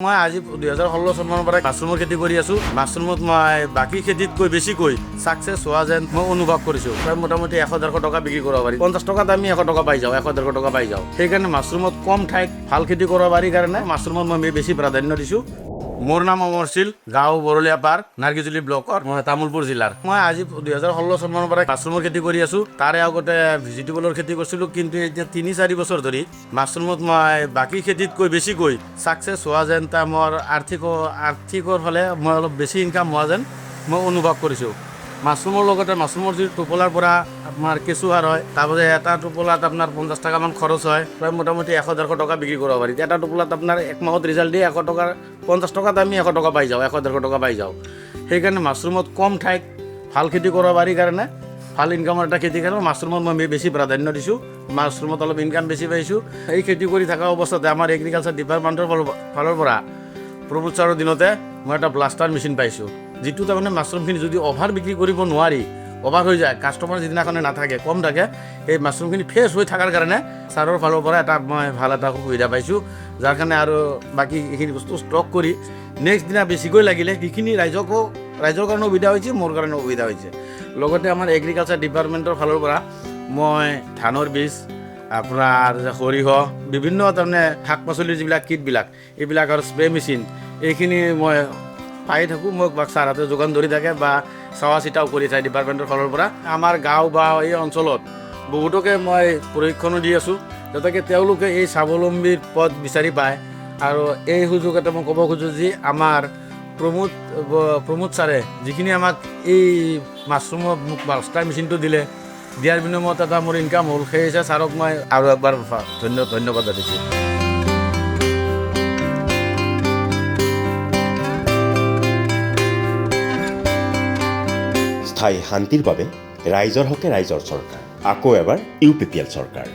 মই আজি 2016 চনৰ পৰা মাছৰুমৰ খেতি কৰি আছো। মাছৰুমত মই বাকী খেতিতকৈ বেছিকৈ সাকসেছ হোৱা যেন মই অনুভৱ কৰিছো। প্ৰায় মোটামুটি 100-150 টকা বিক্ৰী কৰিব পাৰি। 50 টকাত আমি 100 টকা পাই যাওঁ, 100-150 টকা পাই যাওঁ। সেইকাৰণে মাছৰুমত কম ঠাইত ভাল খেতি কৰিব পাৰি কাৰণে মাছৰুমত মই বেছি প্ৰাধান্য দিছো। মোৰ নাম অমৰশীল, গাঁও বৰলীয়া পাৰ, নাৰ্গিজুলি ব্লকৰ, মই তামুলপুৰ জিলাৰ। মই আজি 2016 চনৰ পৰা মাছৰুমৰ খেতি কৰি আছো। তাৰে আগতে ভেজিটেবলৰ খেতি কৰিছিলোঁ, কিন্তু এতিয়া 3-4 বছৰ ধৰি মাছৰুমত মই বাকী খেতিতকৈ বেছিকৈ সাকসেছ হোৱা যেন মোৰ আৰ্থিকৰ ফালে মই অলপ বেছি ইনকাম হোৱা যেন মই অনুভৱ কৰিছোঁ। মাছৰুমৰ লগতে মাছৰুমৰ যি টোপোলাৰ পৰা আপোনাৰ কেঁচু সাৰ হয়, তাৰপাছত এটা টোপোলাত আপোনাৰ 50 টকামান খৰচ হয়। প্ৰায় মোটামুটি 100-150 টকা বিক্ৰী কৰিব পাৰি। এটা টোপোলাত আপোনাৰ 1 মাহত ৰিজাল্ট দিয়ে 100 টকাৰ, 50 টকাত আমি 100 টকা পাই যাওঁ, 100-150 টকা পাই যাওঁ। সেইকাৰণে মাছৰুমত কম ঠাইত ভাল খেতি কৰিব পাৰি কাৰণে, ভাল ইনকামৰ এটা খেতি কাৰণে মাছৰুমত মই বেছি প্ৰাধান্য দিছোঁ। মাছৰুমত অলপ ইনকাম বেছি পাইছোঁ। এই খেতি কৰি থকা অৱস্থাতে আমাৰ এগ্ৰিকালচাৰ ডিপাৰ্টমেণ্টৰ ফালৰ পৰা প্ৰমোদ ছাৰৰ দিনতে মই এটা ব্লাষ্টাৰ মেচিন পাইছোঁ, যিটো তাৰমানে মাছৰুমখিনি যদি অভাৰ বিক্ৰী কৰিব নোৱাৰি, অভাৰ হৈ যায়, কাষ্টমাৰ যিদিনাখনে নাথাকে, কম থাকে, এই মাছৰুমখিনি ফ্ৰেছ হৈ থকাৰ কাৰণে ছাৰৰ ফালৰ পৰা মই ভাল এটা সুবিধা পাইছোঁ। যাৰ কাৰণে আৰু বাকী এইখিনি বস্তু ষ্টক কৰি নেক্সট দিনা বেছিকৈ লাগিলে সেইখিনি ৰাইজৰ কাৰণে সুবিধা হৈছে, মোৰ কাৰণে সুবিধা হৈছে। লগতে আমাৰ এগ্ৰিকালচাৰ ডিপাৰ্টমেণ্টৰ ফালৰ পৰা মই ধানৰ বীজ, আপোনাৰ সৰিয়হ, বিভিন্ন তাৰমানে শাক পাচলিৰ যিবিলাক কিটবিলাক, এইবিলাক আৰু স্প্ৰে মেচিন, এইখিনি মই পাই থাকোঁ। মোক ছাৰহঁতে যোগান ধৰি থাকে বা চোৱা চিতাও কৰি থাকে ডিপাৰ্টমেণ্টৰ ফালৰ পৰা। আমাৰ গাঁও বা এই অঞ্চলত বহুতকে মই প্ৰশিক্ষণো দি আছোঁ, যাতে তেওঁলোকে এই স্বাৱলম্বীৰ পথ বিচাৰি পায়। আৰু এই সুযোগতে মই ক'ব খোজোঁ যে আমাৰ প্ৰমোদ ছাৰে যিখিনি আমাক এই মাছৰুমৰ মোক ব্লাষ্টাৰ মেচিনটো দিয়াৰ বিনিময়ত এটা মোৰ ইনকাম হ'ল। সেই হিচাপে ছাৰক মই আৰু একবাৰ ধন্যবাদ দিছোঁ। স্থায়ী শান্তিৰ বাবে ৰাইজৰ হকে ৰাইজৰ চৰকাৰ, আকৌ এবাৰ UPPL চৰকাৰ।